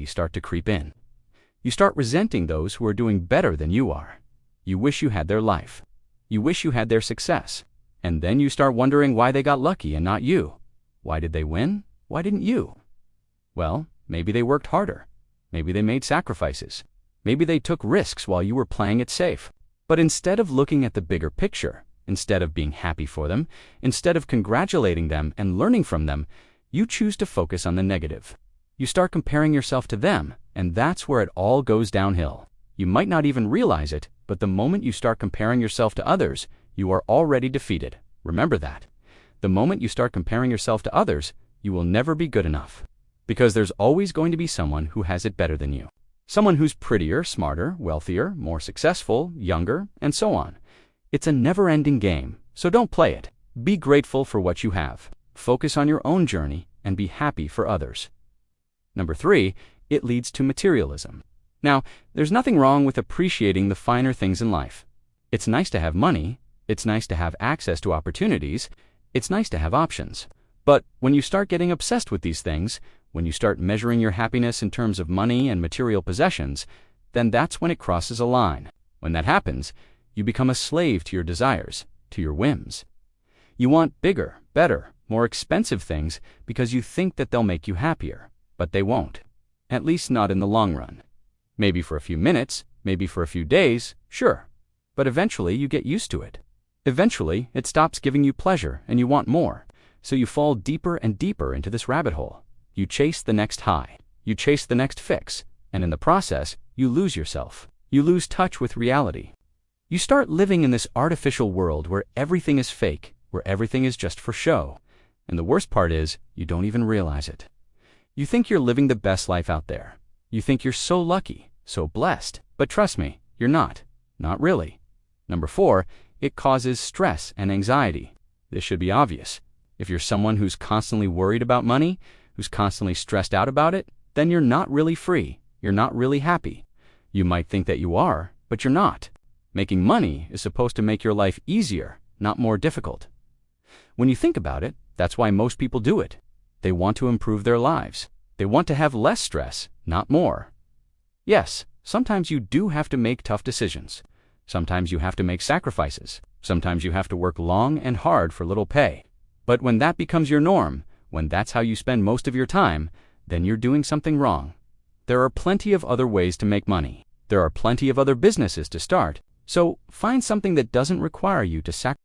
start to creep in. You start resenting those who are doing better than you are. You wish you had their life. You wish you had their success. And then you start wondering why they got lucky and not you. Why did they win? Why didn't you? Well, maybe they worked harder. Maybe they made sacrifices. Maybe they took risks while you were playing it safe. But instead of looking at the bigger picture, instead of being happy for them, instead of congratulating them and learning from them, you choose to focus on the negative. You start comparing yourself to them, and that's where it all goes downhill. You might not even realize it, but the moment you start comparing yourself to others, you are already defeated. Remember that. The moment you start comparing yourself to others, you will never be good enough. Because there's always going to be someone who has it better than you. Someone who's prettier, smarter, wealthier, more successful, younger, and so on. It's a never-ending game, so don't play it. Be grateful for what you have. Focus on your own journey and be happy for others. Number 3, it leads to materialism. Now, there's nothing wrong with appreciating the finer things in life. It's nice to have money. It's nice to have access to opportunities. It's nice to have options. But when you start getting obsessed with these things, when you start measuring your happiness in terms of money and material possessions, then that's when it crosses a line. When that happens, you become a slave to your desires, to your whims. You want bigger, better, more expensive things because you think that they'll make you happier, but they won't. At least not in the long run. Maybe for a few minutes, maybe for a few days, sure. But eventually you get used to it. Eventually, it stops giving you pleasure and you want more. So you fall deeper and deeper into this rabbit hole. You chase the next high. You chase the next fix. And in the process, you lose yourself. You lose touch with reality. You start living in this artificial world where everything is fake, where everything is just for show. And the worst part is, you don't even realize it. You think you're living the best life out there. You think you're so lucky, so blessed. But trust me, you're not. Not really. Number 4, it causes stress and anxiety. This should be obvious. If you're someone who's constantly worried about money, who's constantly stressed out about it, then you're not really free. You're not really happy. You might think that you are, but you're not. Making money is supposed to make your life easier, not more difficult. When you think about it, that's why most people do it. They want to improve their lives. They want to have less stress, not more. Yes, sometimes you do have to make tough decisions. Sometimes you have to make sacrifices. Sometimes you have to work long and hard for little pay. But when that becomes your norm, when that's how you spend most of your time, then you're doing something wrong. There are plenty of other ways to make money. There are plenty of other businesses to start. So find something that doesn't require you to sacrifice